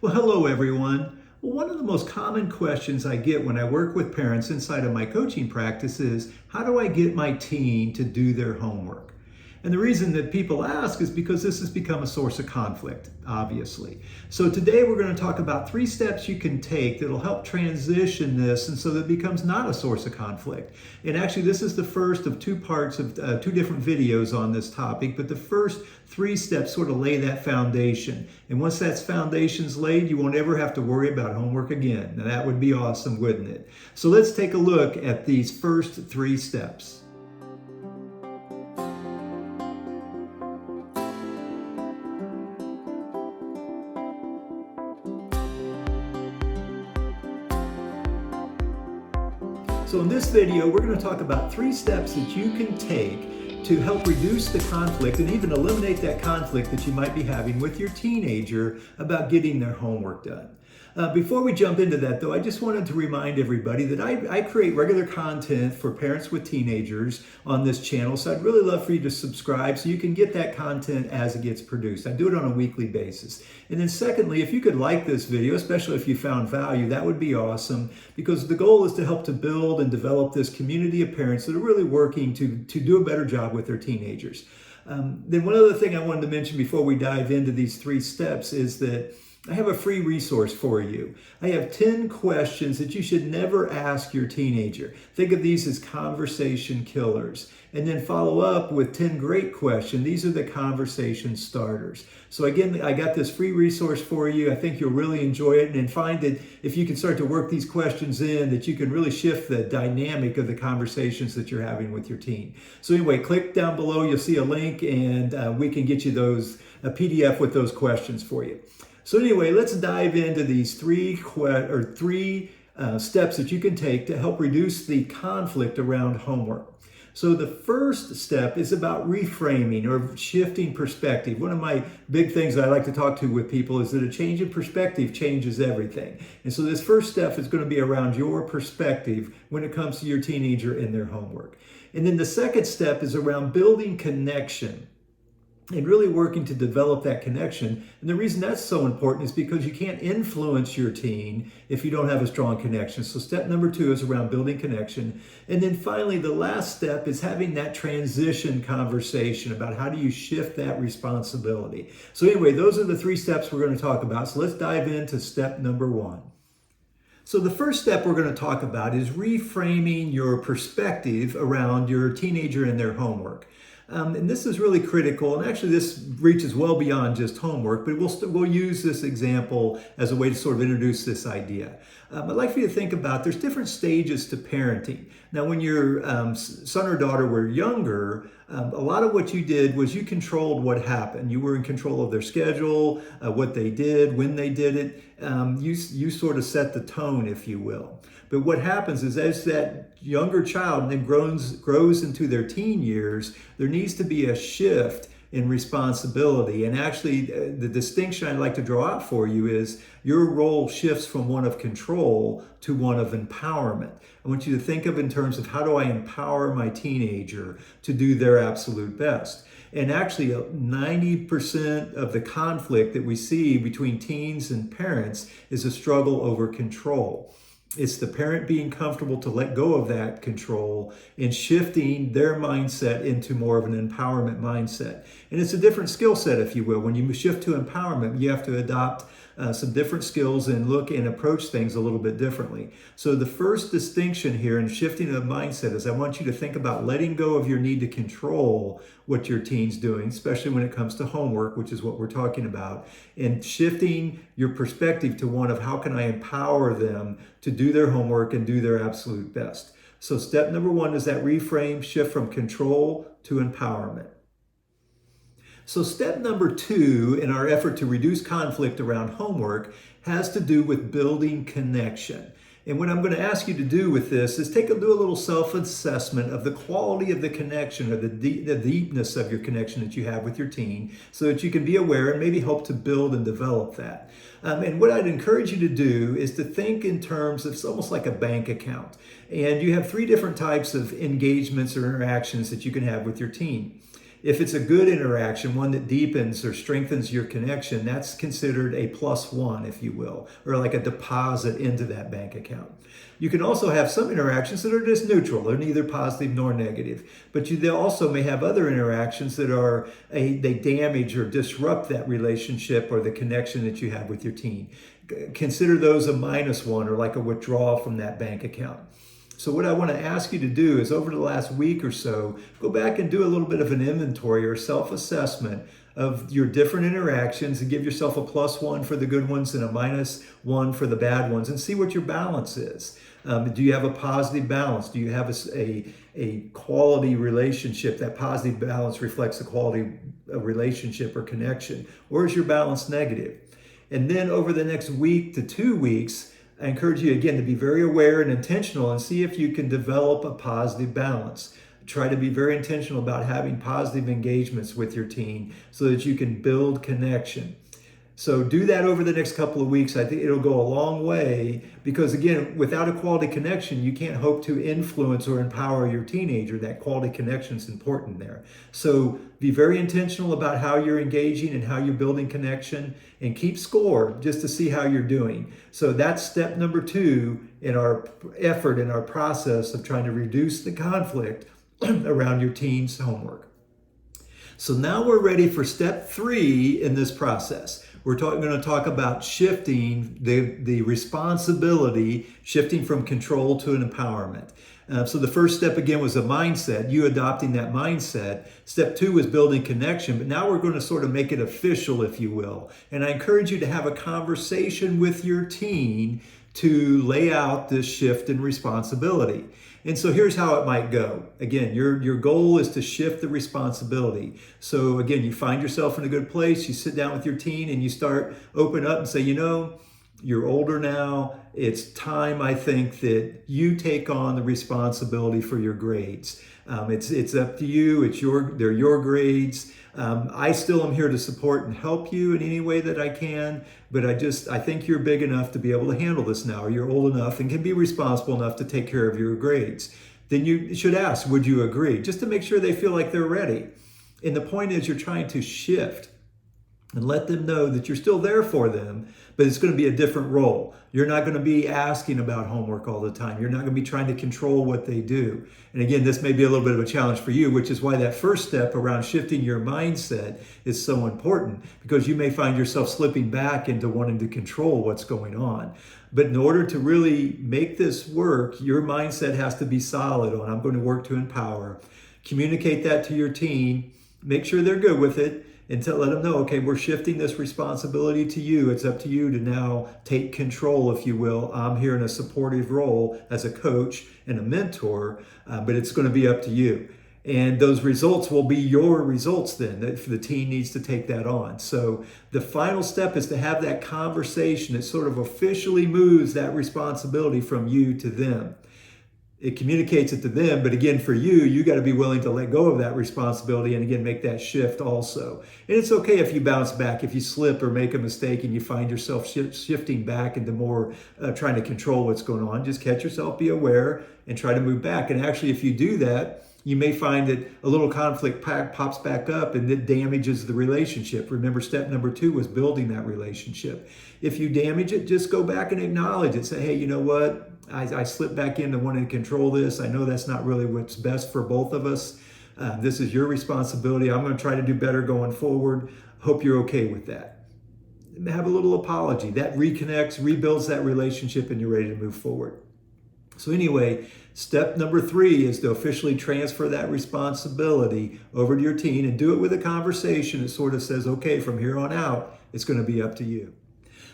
Well, hello everyone. Well, one of the most common questions I get when I work with parents inside of my coaching practice is, how do I get my teen to do their homework? And the reason that people ask is because this has become a source of conflict, obviously. So today we're going to talk about 3 steps you can take that'll help transition this and so that it becomes not a source of conflict. And actually this is the first of 2 parts of 2 different videos on this topic, but the first 3 steps sort of lay that foundation. And once that foundation's laid, you won't ever have to worry about homework again. Now that would be awesome, wouldn't it? So let's take a look at these first 3 steps. So in this video, we're going to talk about 3 steps that you can take to help reduce the conflict and even eliminate that conflict that you might be having with your teenager about getting their homework done. Before we jump into that though, I just wanted to remind everybody that I create regular content for parents with teenagers on this channel, so I'd really love for you to subscribe so you can get that content as it gets produced. I do it on a weekly basis. And then secondly, if you could like this video, especially if you found value, that would be awesome, because the goal is to help to build and develop this community of parents that are really working to do a better job with their teenagers. Then one other thing I wanted to mention before we dive into these 3 steps is that I have a free resource for you. I have 10 questions that you should never ask your teenager. Think of these as conversation killers. And then follow up with 10 great questions. These are the conversation starters. So again, I got this free resource for you. I think you'll really enjoy it and find that if you can start to work these questions in, that you can really shift the dynamic of the conversations that you're having with your teen. So anyway, click down below. You'll see a link and we can get you a PDF with those questions for you. So anyway, let's dive into these 3 steps that you can take to help reduce the conflict around homework. So the first step is about reframing or shifting perspective. One of my big things I like to talk to with people is that a change in perspective changes everything. And so this first step is going to be around your perspective when it comes to your teenager and their homework. And then the second step is around building connection and really working to develop that connection. And the reason that's so important is because you can't influence your teen if you don't have a strong connection. So step number 2 is around building connection. And then finally, the last step is having that transition conversation about how do you shift that responsibility. So anyway, those are the 3 steps we're going to talk about. So let's dive into step number 1. So the first step we're going to talk about is reframing your perspective around your teenager and their homework. And this is really critical, and actually this reaches well beyond just homework, but we'll use this example as a way to sort of introduce this idea. I'd like for you to think about there's different stages to parenting. Now, when your son or daughter were younger, a lot of what you did was you controlled what happened. You were in control of their schedule, what they did, when they did it. You sort of set the tone, if you will. But what happens is as that younger child then grows into their teen years, there needs to be a shift in responsibility. And actually, the distinction I'd like to draw out for you is your role shifts from one of control to one of empowerment. I want you to think of in terms of how do I empower my teenager to do their absolute best. And actually, 90% of the conflict that we see between teens and parents is a struggle over control. It's the parent being comfortable to let go of that control and shifting their mindset into more of an empowerment mindset. And it's a different skill set, if you will. When you shift to empowerment, you have to adopt some different skills and look and approach things a little bit differently. So the first distinction here in shifting the mindset is I want you to think about letting go of your need to control what your teen's doing, especially when it comes to homework, which is what we're talking about, and shifting your perspective to one of how can I empower them to do their homework and do their absolute best. So step number 1 is that reframe, shift from control to empowerment. So step number 2 in our effort to reduce conflict around homework has to do with building connection. And what I'm going to ask you to do with this is do a little self-assessment of the quality of the connection or the deepness of your connection that you have with your teen so that you can be aware and maybe help to build and develop that. And what I'd encourage you to do is to think in terms of it's almost like a bank account. And you have 3 different types of engagements or interactions that you can have with your teen. If it's a good interaction, one that deepens or strengthens your connection, that's considered a +1, if you will, or like a deposit into that bank account. You can also have some interactions that are just neutral. They're neither positive nor negative. But they also may have other interactions that they damage or disrupt that relationship or the connection that you have with your teen. Consider those a -1 or like a withdrawal from that bank account. So what I want to ask you to do is over the last week or so, go back and do a little bit of an inventory or self-assessment of your different interactions and give yourself a +1 for the good ones and a -1 for the bad ones and see what your balance is. Do you have a positive balance? Do you have a quality relationship? That positive balance reflects the quality of relationship or connection. Or is your balance negative? And then over the next week to 2 weeks, I encourage you again to be very aware and intentional and see if you can develop a positive balance. Try to be very intentional about having positive engagements with your teen so that you can build connection. So do that over the next couple of weeks. I think it'll go a long way because, again, without a quality connection, you can't hope to influence or empower your teenager. That quality connection is important there. So be very intentional about how you're engaging and how you're building connection and keep score just to see how you're doing. So that's step number 2 in our effort, in our process of trying to reduce the conflict around your teen's homework. So now we're ready for step 3 in this process. We're going to talk about shifting the responsibility, shifting from control to an empowerment. So the first step again was a mindset, you adopting that mindset. Step 2 was building connection, but now we're going to sort of make it official, if you will. And I encourage you to have a conversation with your teen to lay out this shift in responsibility. And so here's how it might go. Again, your goal is to shift the responsibility. So again, you find yourself in a good place, you sit down with your teen and you start open up and say, you're older now. It's time, I think, that you take on the responsibility for your grades. It's up to you. They're your grades. I still am here to support and help you in any way that I can, but I think you're big enough to be able to handle this now, or you're old enough and can be responsible enough to take care of your grades. Then you should ask, would you agree? Just to make sure they feel like they're ready. And the point is you're trying to shift and let them know that you're still there for them, but it's going to be a different role. You're not going to be asking about homework all the time. You're not going to be trying to control what they do. And again, this may be a little bit of a challenge for you, which is why that first step around shifting your mindset is so important, because you may find yourself slipping back into wanting to control what's going on. But in order to really make this work, your mindset has to be solid on, I'm going to work to empower. Communicate that to your teen. Make sure they're good with it. And let them know, okay, we're shifting this responsibility to you. It's up to you to now take control, if you will. I'm here in a supportive role as a coach and a mentor, but it's going to be up to you. And those results will be your results then. The teen needs to take that on. So the final step is to have that conversation that sort of officially moves that responsibility from you to them. It communicates it to them, but again, for you got to be willing to let go of that responsibility and again, make that shift also. And it's okay if you bounce back, if you slip or make a mistake and you find yourself shifting back into more trying to control what's going on. Just catch yourself, be aware, and try to move back. And actually, if you do that, you may find that a little conflict pops back up and it damages the relationship. Remember, step number 2 was building that relationship. If you damage it, just go back and acknowledge it. Say, hey, you know what? I slipped back into wanting to control this. I know that's not really what's best for both of us. This is your responsibility. I'm going to try to do better going forward. Hope you're okay with that. Have a little apology. That reconnects, rebuilds that relationship, and you're ready to move forward. So anyway, step number 3 is to officially transfer that responsibility over to your teen and do it with a conversation that sort of says, okay, from here on out, it's going to be up to you.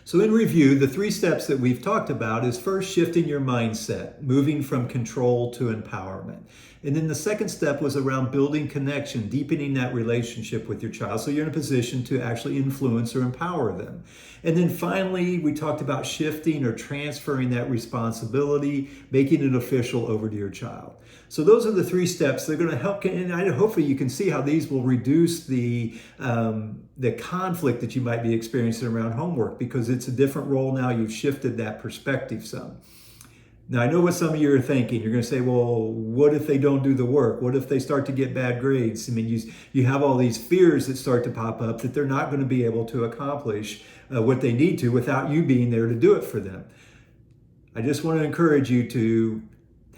So in review, the 3 steps that we've talked about is first shifting your mindset, moving from control to empowerment. And then the second step was around building connection, deepening that relationship with your child so you're in a position to actually influence or empower them. And then finally, we talked about shifting or transferring that responsibility, making it official over to your child. So those are the 3 steps. They're going to help, and hopefully you can see how these will reduce the conflict that you might be experiencing around homework, because it's a different role now. You've shifted that perspective some. Now, I know what some of you are thinking. You're going to say, well, what if they don't do the work? What if they start to get bad grades? I mean, you have all these fears that start to pop up that they're not going to be able to accomplish what they need to without you being there to do it for them. I just want to encourage you to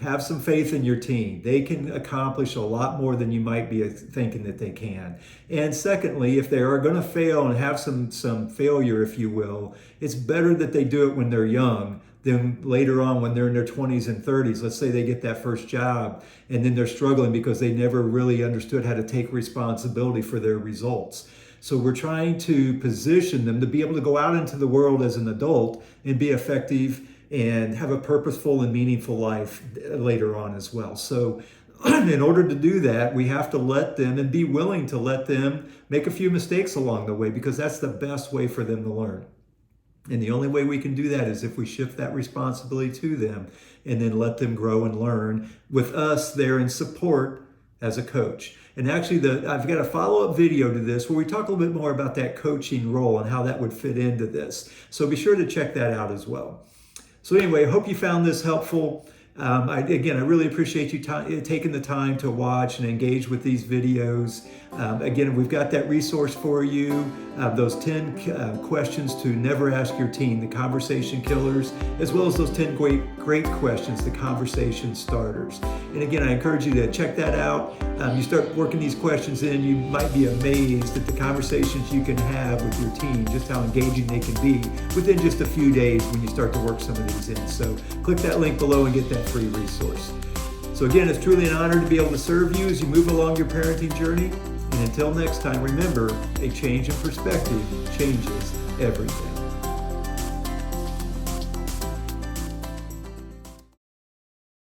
have some faith in your team. They can accomplish a lot more than you might be thinking that they can. And secondly, if they are going to fail and have some failure, if you will, it's better that they do it when they're young than later on when they're in their 20s and 30s. Let's say they get that first job and then they're struggling because they never really understood how to take responsibility for their results. So we're trying to position them to be able to go out into the world as an adult and be effective and have a purposeful and meaningful life later on as well. So in order to do that, we have to let them and be willing to let them make a few mistakes along the way, because that's the best way for them to learn. And the only way we can do that is if we shift that responsibility to them and then let them grow and learn with us there in support as a coach. And actually, I've got a follow-up video to this where we talk a little bit more about that coaching role and how that would fit into this. So be sure to check that out as well. So anyway, I hope you found this helpful. I really appreciate you taking the time to watch and engage with these videos. Again, we've got that resource for you, those 10 questions to never ask your teen, the conversation killers, as well as those 10 great questions, the conversation starters. And again, I encourage you to check that out. You start working these questions in, you might be amazed at the conversations you can have with your teen, just how engaging they can be within just a few days when you start to work some of these in. So click that link below and get that free resource. So again, it's truly an honor to be able to serve you as you move along your parenting journey. And until next time, remember, a change in perspective changes everything.